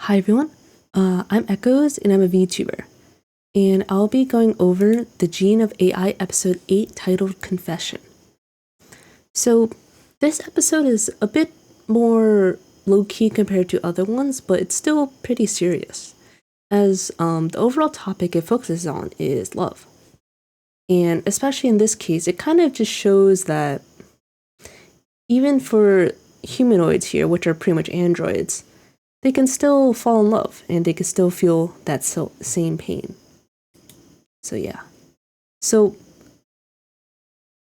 Hi everyone, I'm Echoes and I'm a Vtuber, and I'll be going over the Gene of AI episode 8 titled Confession. So this episode is a bit more low-key compared to other ones, but it's still pretty serious, as the overall topic it focuses on is love. And especially in this case, it kind of just shows that even for humanoids here, which are pretty much androids, they can still fall in love and they can still feel that same pain. So yeah. So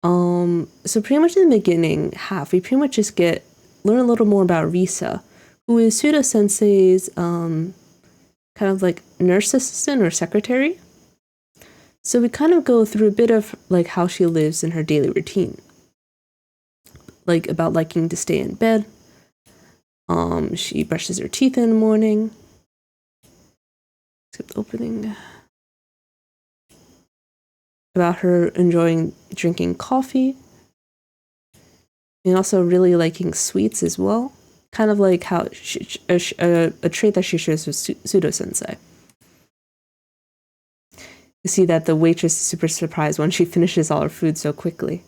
pretty much in the beginning half, we pretty much just learn a little more about Risa, who is Pseudo Sensei's kind of like nurse assistant or secretary. So we kind of go through a bit of like how she lives in her daily routine. Like about liking to stay in bed. She brushes her teeth in the morning. Skip the opening. About her enjoying drinking coffee. And also really liking sweets as well. Kind of like how a trait that she shares with Pseudo Sensei. You see that the waitress is super surprised when she finishes all her food so quickly.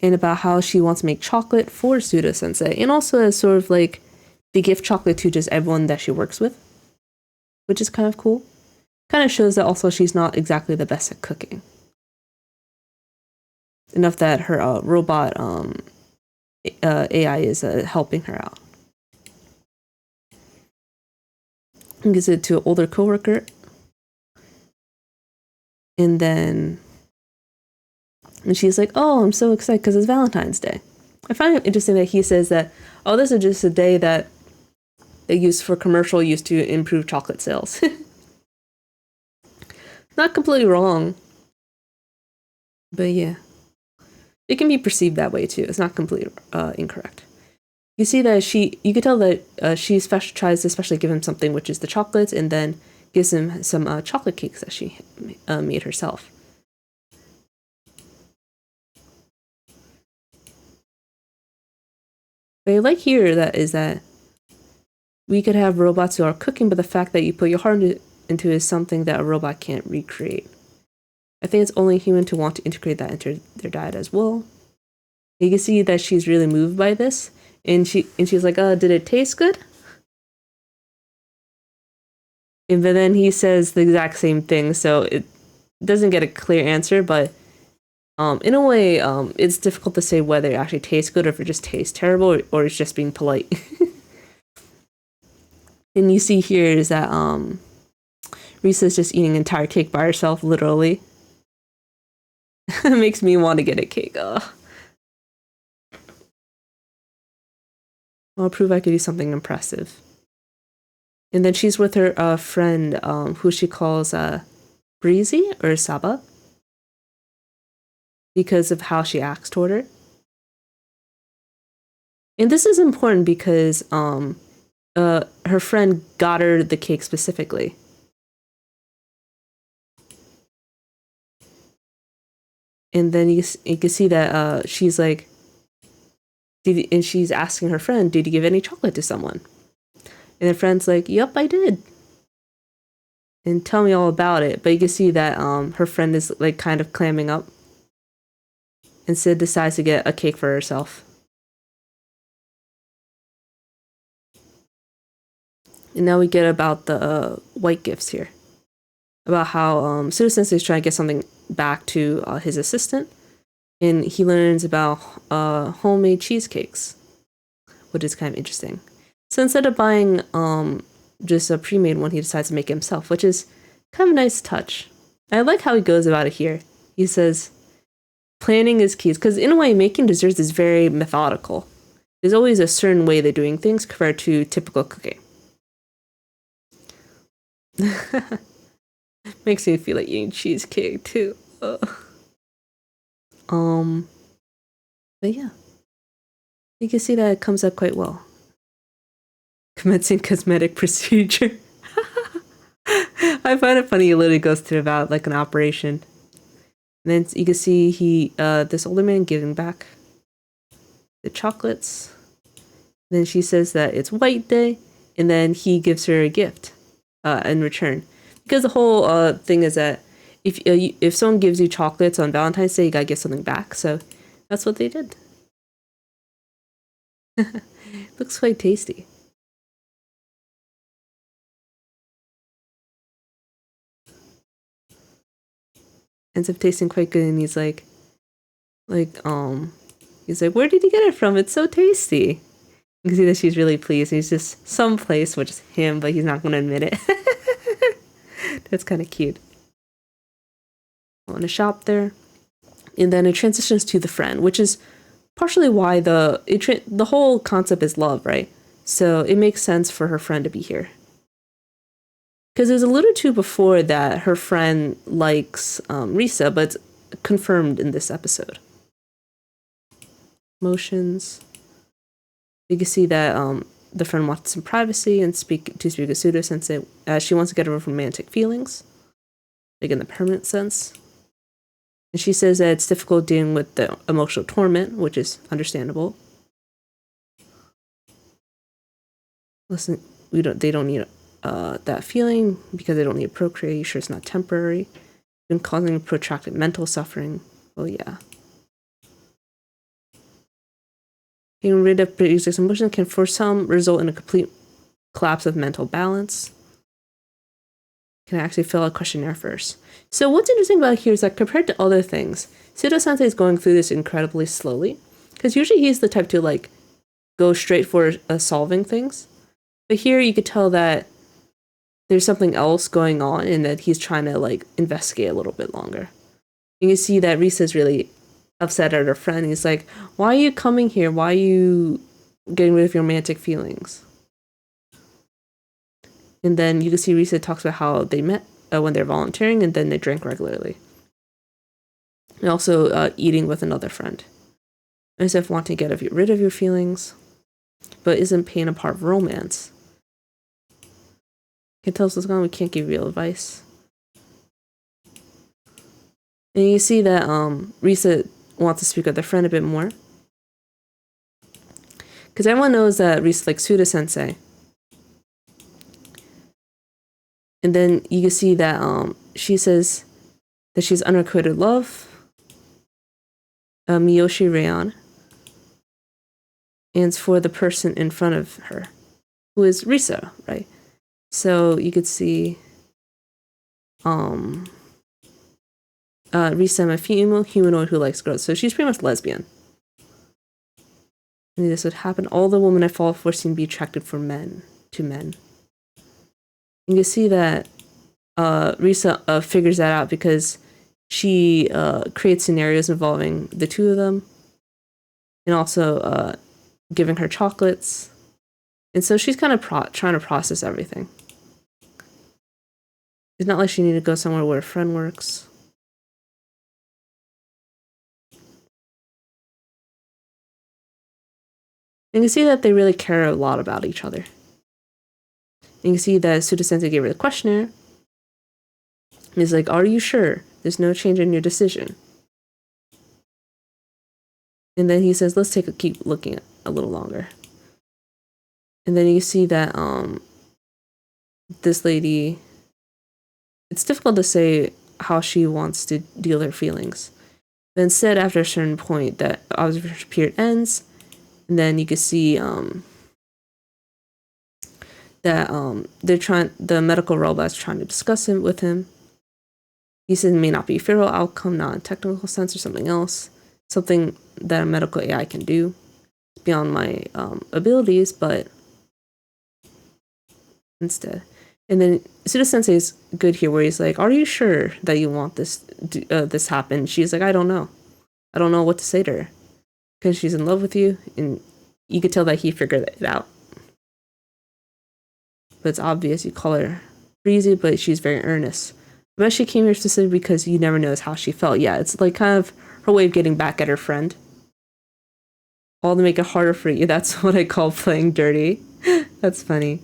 And about how she wants to make chocolate for Pseudo Sensei, and also as sort of like they give chocolate to just everyone that she works with, which is kind of cool. Kind of shows that also she's not exactly the best at cooking. Enough that her robot AI is helping her out. And gives it to an older coworker, and she's like, "Oh, I'm so excited because it's Valentine's Day." I find it interesting that he says that, "Oh, this is just a day that they use for commercial use to improve chocolate sales." Not completely wrong, but yeah, it can be perceived that way too. It's not completely incorrect. You see that you could tell that she tries to especially give him something, which is the chocolates, and then gives him some chocolate cakes that she made herself. What I like here is that we could have robots who are cooking, but the fact that you put your heart into is something that a robot can't recreate. I think it's only human to want to integrate that into their diet as well. You can see that she's really moved by this, and she's like, "Did it taste good?" And then he says the exact same thing, so it doesn't get a clear answer, but in a way, it's difficult to say whether it actually tastes good or if it just tastes terrible or it's just being polite. And you see here is that Risa's just eating an entire cake by herself, literally. It makes me want to get a cake. I'll prove I could do something impressive. And then she's with her friend, who she calls Breezy or Saba, because of how she acts toward her. And this is important because her friend got her the cake specifically. And then you can see that she's like, and she's asking her friend, "Did you give any chocolate to someone?" And her friend's like, "Yep, I did." And tell me all about it. But you can see that her friend is like kind of clamming up. And Sid decides to get a cake for herself. And now we get about the white gifts here. About how Pseudo Sensei is trying to get something back to his assistant. And he learns about homemade cheesecakes, which is kind of interesting. So instead of buying just a pre-made one, he decides to make it himself, which is kind of a nice touch. I like how he goes about it here. He says, planning is key, because in a way, making desserts is very methodical. There's always a certain way they're doing things compared to typical cooking. Makes me feel like eating cheesecake too. But yeah, you can see that it comes up quite well. Commencing cosmetic procedure. I find it funny. He literally goes through about like an operation, and then you can see this older man giving back the chocolates, Then she says that it's White Day, and then he gives her a gift in return. Because the whole thing is that if someone gives you chocolates on Valentine's Day, you gotta give something back. So that's what they did. Looks quite tasty. Ends up tasting quite good, and he's like, where did you get it from? It's so tasty. You can see that she's really pleased. He's just someplace, which is him, but he's not going to admit it. That's kind of cute. In a shop there, and then it transitions to the friend, which is partially why the whole concept is love, right? So it makes sense for her friend to be here. Because it was alluded to before that her friend likes Risa, but it's confirmed in this episode. Emotions. You can see that the friend wants some privacy and speak with Pseudo-sensei. She wants to get over romantic feelings, like in the permanent sense. And she says that it's difficult dealing with the emotional torment, which is understandable. Listen, they don't need that feeling because they don't need to procreate. You sure it's not temporary? Been causing protracted mental suffering. Oh yeah. Getting rid of pre-existing emotions can for some result in a complete collapse of mental balance. Can I actually fill out a questionnaire first? So what's interesting about here is that compared to other things, Pseudo-sensei is going through this incredibly slowly. Because usually he's the type to like go straight for solving things. But here you could tell that there's something else going on and that he's trying to like investigate a little bit longer. You can see that Risa's really upset at her friend. He's like, why are you coming here? Why are you getting rid of your romantic feelings? And then you can see Risa talks about how they met when they're volunteering, and then they drank regularly. And also eating with another friend. As if wanting to get rid of your feelings, but isn't pain a part of romance? Can tell us what's going on. We can't give real advice. And you see that Risa wants to speak with their friend a bit more. Because everyone knows that Risa likes Pseudo-sensei. And then you can see that she says that she's unrequited love. Miyoshi Rayon. And it's for the person in front of her, who is Risa, right? So you could see Risa, a female humanoid who likes girls. So she's pretty much lesbian. And this would happen. All the women I fall for seem to be attracted to men. You can see that Risa figures that out because she creates scenarios involving the two of them, and also giving her chocolates. And so she's kind of trying to process everything. It's not like she needed to go somewhere where a friend works. And you can see that they really care a lot about each other. And you can see that Pseudo-sensei gave her the questionnaire. And he's like, are you sure? There's no change in your decision. And then he says, let's keep looking at a little longer. And then you see that this lady, it's difficult to say how she wants to deal with her feelings. But instead, after a certain point, that observation period ends, and then you can see that the medical robot's trying to discuss it with him. He said it may not be a favorable outcome, not in a technical sense or something else. Something that a medical AI can do beyond my abilities, but instead. And then Pseudo-sensei is good here, where he's like, are you sure that you want this happen? She's like, I don't know. I don't know what to say to her. Because she's in love with you, and you could tell that he figured it out. But it's obvious. You call her breezy, but she's very earnest. I bet she came here specifically because you never knows how she felt. Yeah, it's like kind of her way of getting back at her friend. All to make it harder for you. That's what I call playing dirty. That's funny.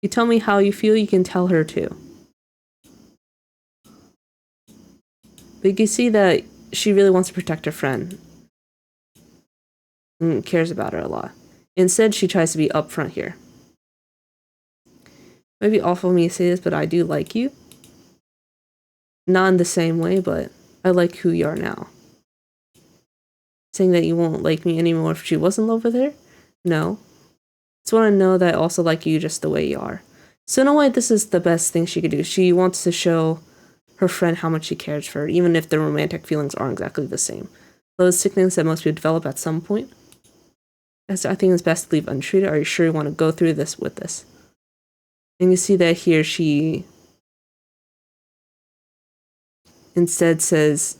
You tell me how you feel, you can tell her too. But you can see that she really wants to protect her friend. And cares about her a lot. Instead, she tries to be upfront here. Maybe awful of me to say this, but I do like you. Not in the same way, but I like who you are now. Saying that you won't like me anymore if she was in love with her? No. Just want to know that I also like you just the way you are. So in a way, this is the best thing she could do. She wants to show her friend how much she cares for her, even if the romantic feelings aren't exactly the same. Those sicknesses that most people develop at some point. So I think it's best to leave untreated. Are you sure you want to go through this with this? And you see that here she instead says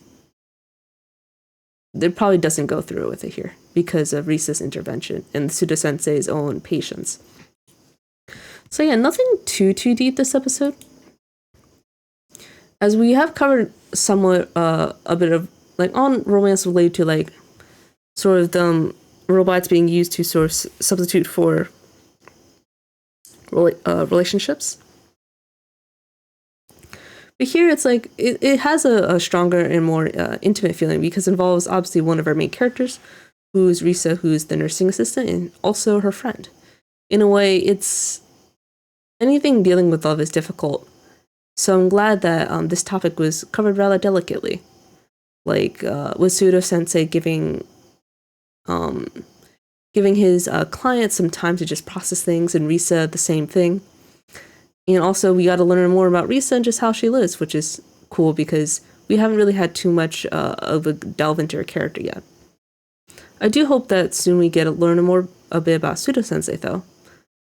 it probably doesn't go through with it here because of Risa's intervention and Suda Sensei's own patience. So yeah, nothing too deep this episode. As we have covered somewhat a bit of like on romance related to like sort of the robots being used to sort of substitute for relationships. But here it's like it has a stronger and more intimate feeling because it involves obviously one of our main characters, who's Risa, who's the nursing assistant, and also her friend. In a way, it's anything dealing with love is difficult. So I'm glad that this topic was covered rather delicately. Like with Suda Sensei giving his client some time to just process things, and Risa the same thing. And also, we got to learn more about Risa and just how she lives, which is cool because we haven't really had too much of a delve into her character yet. I do hope that soon we get to learn a bit about Suda Sensei, though.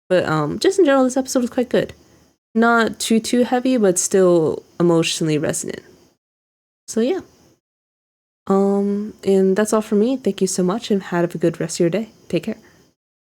But just in general, this episode was quite good. Not too heavy, but still emotionally resonant. So yeah. And that's all for me. Thank you so much, and have a good rest of your day. Take care.